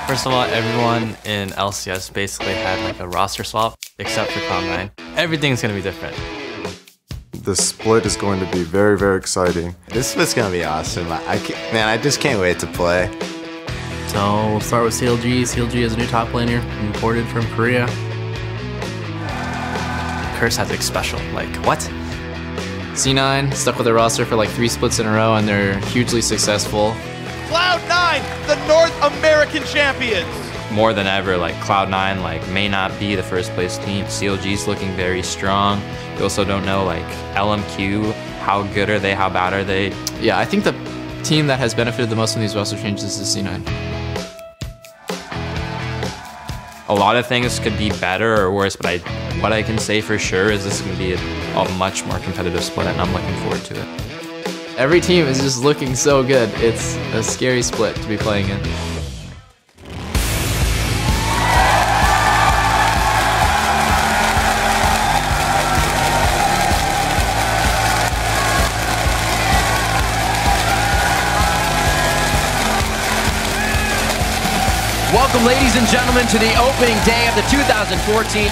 First of all, everyone in LCS basically had like a roster swap, except for Cloud9. Everything's gonna be different. The split is going to be very, very exciting. This split's gonna be awesome. I just can't wait to play. So we'll start with CLG. CLG is a new top laner, imported from Korea. Curse has a special. Like, what? C9 stuck with their roster for like 3 splits in a row, and they're hugely successful. Cloud9, the North American champions. More than ever, like Cloud9 like may not be the first place team. CLG's looking very strong. We also don't know like LMQ, how good are they, how bad are they? Yeah, I think the team that has benefited the most from these roster changes is C9. A lot of things could be better or worse, but what I can say for sure is this is going to be a much more competitive split, and I'm looking forward to it. Every team is just looking so good. It's a scary split to be playing in. Welcome, ladies and gentlemen, to the opening day of the 2014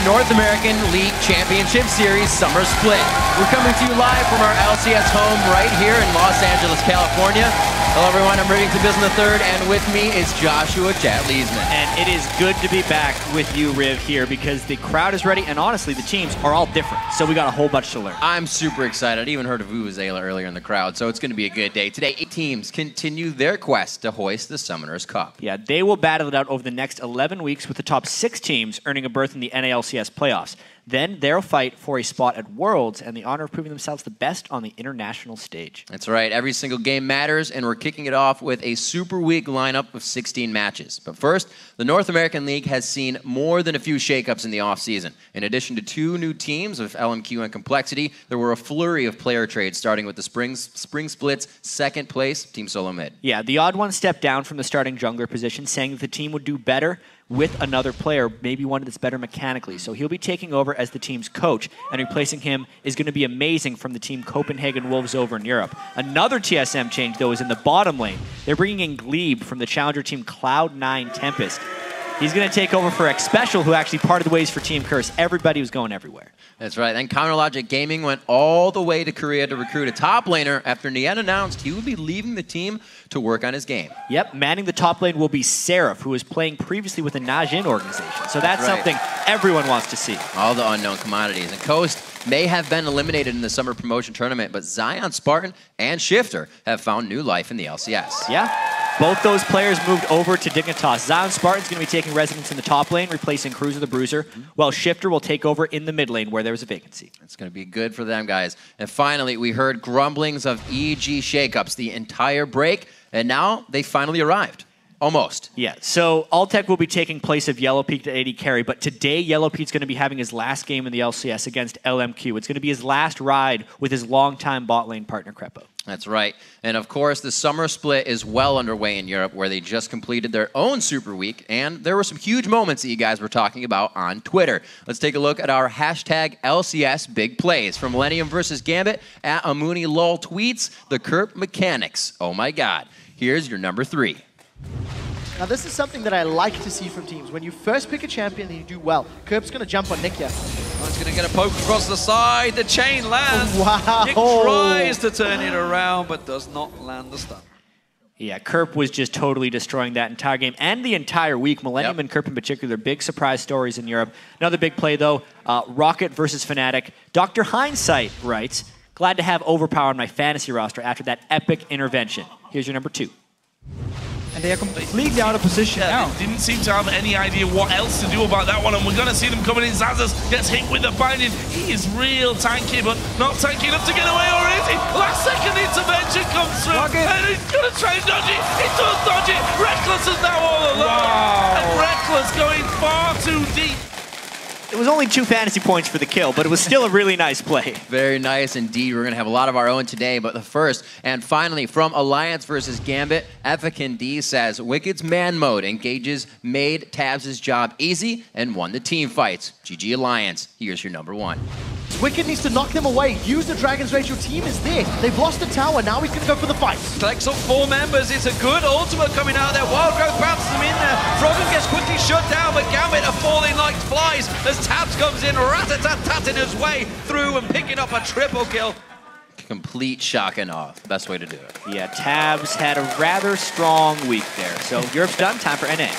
North American League Championship Series Summer Split. We're coming to you live from our LCS home right here in Los Angeles, California. Hello, everyone. I'm Raving to Biz in the third, and with me is Joshua Chat Leesman. And it is good to be back with you, Riv, here, because the crowd is ready, and honestly, the teams are all different, so we got a whole bunch to learn. I'm super excited. I even heard of Vuvuzela earlier in the crowd, so it's going to be a good day. Today, 8 teams continue their quest to hoist the Summoners Cup. Yeah, they will battle it out over the next 11 weeks with the top 6 teams earning a berth in the NALCS playoffs. Then they'll fight for a spot at Worlds and the honor of proving themselves the best on the international stage. That's right. Every single game matters, and we're kicking it off with a SuperWeek lineup of 16 matches. But first, the North American League has seen more than a few shakeups in the offseason. In addition to 2 new teams of LMQ and Complexity, there were a flurry of player trades, starting with the Spring Split's second place, Team Solo Mid. Yeah, the odd one stepped down from the starting jungler position, saying that the team would do better with another player, maybe one that's better mechanically. So he'll be taking over as the team's coach, and replacing him is going to be amazing from the team Copenhagen Wolves over in Europe. Another TSM change, though, is in the bottom lane. They're bringing in Glebe from the challenger team Cloud9 Tempest. He's going to take over for X-Special, who actually parted the ways for Team Curse. Everybody was going everywhere. That's right. Then Counterlogic Gaming went all the way to Korea to recruit a top laner after Nien announced he would be leaving the team to work on his game. Yep, manning the top lane will be Seraph, who was playing previously with the Najin organization. So that's something everyone wants to see. All the unknown commodities. And Coast may have been eliminated in the summer promotion tournament, but Zion Spartan and Shifter have found new life in the LCS. Yeah. Both those players moved over to Dignitas. Zion Spartan's going to be taking residence in the top lane, replacing Cruiser the Bruiser, while Shifter will take over in the mid lane where there was a vacancy. It's going to be good for them, guys. And finally, we heard grumblings of EG shakeups the entire break, and now they finally arrived. Almost. Yeah, so Altec will be taking place of Yellow Peak to AD carry, but today Yellow Peak's going to be having his last game in the LCS against LMQ. It's going to be his last ride with his longtime bot lane partner, Crepo. That's right. And of course, the summer split is well underway in Europe, where they just completed their own Super Week, and there were some huge moments that you guys were talking about on Twitter. Let's take a look at our hashtag LCS big plays. From Millennium versus Gambit at Amuni Lol tweets, the Kerp mechanics. Oh my God. Here's your number 3. Now this is something that I like to see from teams. When you first pick a champion and you do well, Kerp's going to jump on Nick here. Oh, he's going to get a poke across the side. The chain lands. Wow. Nick tries to turn it around, but does not land the stun. Yeah, Kerp was just totally destroying that entire game and the entire week. Millennium and Kerp in particular, big surprise stories in Europe. Another big play, though, Rocket versus Fnatic. Dr. Hindsight writes, glad to have Overpower on my fantasy roster after that epic intervention. Here's your number 2. And they are completely out of position now. They didn't seem to have any idea what else to do about that one, and we're going to see them coming in. Zazas gets hit with the binding. He is real tanky, but not tanky enough to get away, or is he? Last second intervention comes through, and he's going to try and dodge it. He does dodge it. Reckless is now all alone, and Reckless going far too deep. It was only 2 fantasy points for the kill, but it was still a really nice play. Very nice indeed. We're going to have a lot of our own today, but the first and finally from Alliance versus Gambit, D says, Wicked's man mode engages, made Tabs' job easy, and won the team fights. GG Alliance. Here's your number 1. Wicked needs to knock them away. Use the Dragon's Rage. Your team is there. They've lost the tower. Now he's going to go for the fight. Collects up 4 members. It's a good ultimate coming out there. Wild Growth bounces them in there. Froggen shut down, but Gambit are falling like flies as Tabs comes in, rat-a-tat-tatting his way through and picking up a triple kill. Complete shock and awe. Best way to do it. Yeah, Tabs had a rather strong week there. So Europe's done. Time for NA.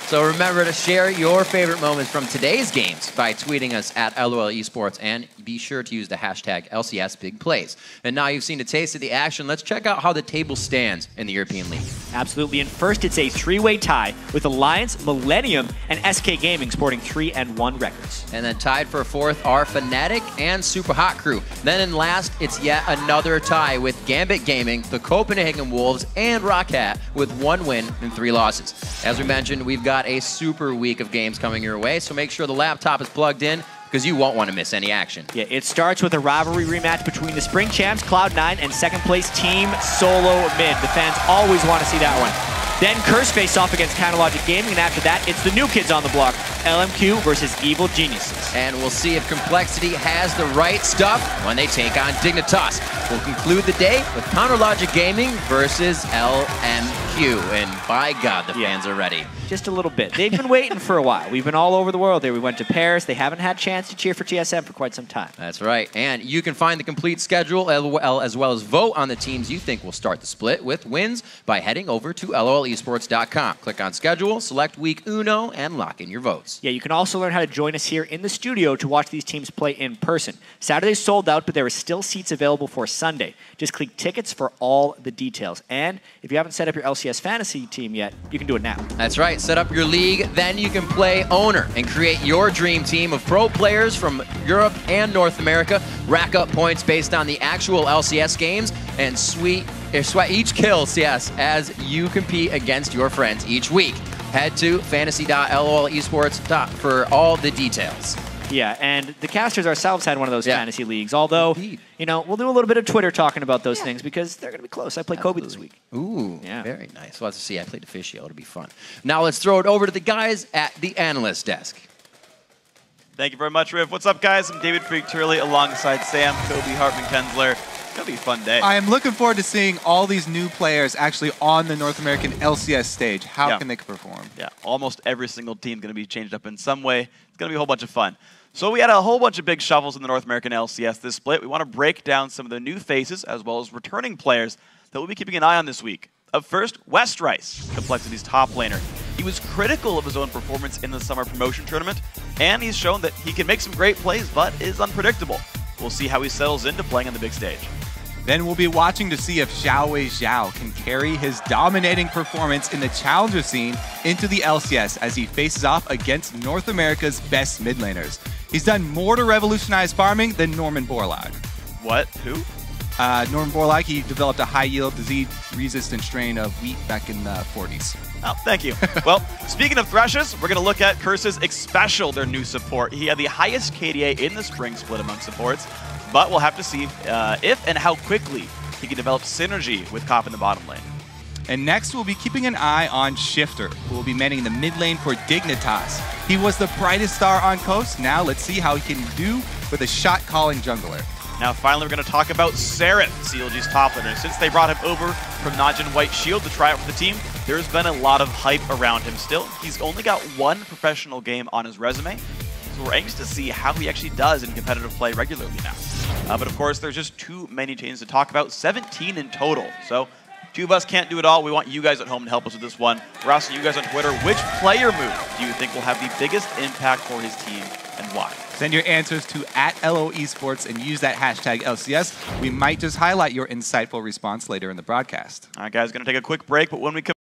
So remember to share your favorite moments from today's games by tweeting us at LOL Esports, and be sure to use the hashtag LCS Big Plays. And now you've seen a taste of the action, let's check out how the table stands in the European League. Absolutely. And first, it's a three-way tie with Alliance, Millennium, and SK Gaming sporting 3-1 records. And then tied for fourth are Fnatic and Super Hot Crew. Then in last, it's yet another tie with Gambit Gaming, the Copenhagen Wolves, and Rockhat with 1 win and 3 losses. As we mentioned, we've got a super week of games coming your way, so make sure the laptop is plugged in because you won't want to miss any action. Yeah, it starts with a rivalry rematch between the Spring Champs, Cloud9, and second place Team Solo Mid. The fans always want to see that one. Then Curse face off against Counterlogic Gaming, and after that, it's the new kids on the block, LMQ versus Evil Geniuses. And we'll see if Complexity has the right stuff when they take on Dignitas. We'll conclude the day with Counterlogic Gaming versus LMQ. And by God, the fans are ready. Just a little bit. They've been waiting for a while. We've been all over the world there. We went to Paris. They haven't had a chance to cheer for TSM for quite some time. That's right. And you can find the complete schedule as well as vote on the teams you think will start the split with wins by heading over to LOLesports.com. Click on schedule, select week uno, and lock in your votes. Yeah, you can also learn how to join us here in the studio to watch these teams play in person. Saturday's sold out, but there are still seats available for Sunday. Just click tickets for all the details. And if you haven't set up your LCS fantasy team yet, you can do it now. That's right. Set up your league, then you can play Owner and create your dream team of pro players from Europe and North America. Rack up points based on the actual LCS games and sweat each kill, yes, as you compete against your friends each week. Head to fantasy.lolesports.com for all the details. Yeah, and the casters ourselves had one of those fantasy leagues, although, you know, we'll do a little bit of Twitter talking about those things because they're going to be close. I played Kobe this week. Ooh, very nice. Well, let's see. I played Officio. It'll be fun. Now let's throw it over to the guys at the analyst desk. Thank you very much, Riv. What's up, guys? I'm David Freak-Turley alongside Sam, Kobe, Hartman, Kensler. It's going to be a fun day. I am looking forward to seeing all these new players actually on the North American LCS stage. How can they perform? Yeah, almost every single team is going to be changed up in some way. It's going to be a whole bunch of fun. So we had a whole bunch of big shuffles in the North American LCS this split. We want to break down some of the new faces as well as returning players that we'll be keeping an eye on this week. Up first, Westrice, Complexity's top laner. He was critical of his own performance in the summer promotion tournament, and he's shown that he can make some great plays, but is unpredictable. We'll see how he settles into playing on the big stage. Then we'll be watching to see if Xiaowei Zhao can carry his dominating performance in the challenger scene into the LCS as he faces off against North America's best mid laners. He's done more to revolutionize farming than Norman Borlaug. What? Who? Norman Borlaug, he developed a high-yield, disease-resistant strain of wheat back in the 40s. Oh, thank you. Well, speaking of Threshers, we're going to look at Curse's Xpecial, their new support. He had the highest KDA in the spring split among supports, but we'll have to see if and how quickly he can develop synergy with Cop in the bottom lane. And next, we'll be keeping an eye on Shifter, who will be manning the mid lane for Dignitas. He was the brightest star on Coast. Now let's see how he can do with a shot-calling jungler. Now, finally, we're going to talk about Seraph, CLG's top laner. Since they brought him over from Najin White Shield to try out for the team, there's been a lot of hype around him still. He's only got one professional game on his resume, so we're anxious to see how he actually does in competitive play regularly now. But of course, there's just too many teams to talk about, 17 in total. So two of us can't do it all. We want you guys at home to help us with this one. We're asking you guys on Twitter, which player move do you think will have the biggest impact for his team and why? Send your answers to @LOEsports and use that hashtag LCS. We might just highlight your insightful response later in the broadcast. All right, guys, going to take a quick break, but when we come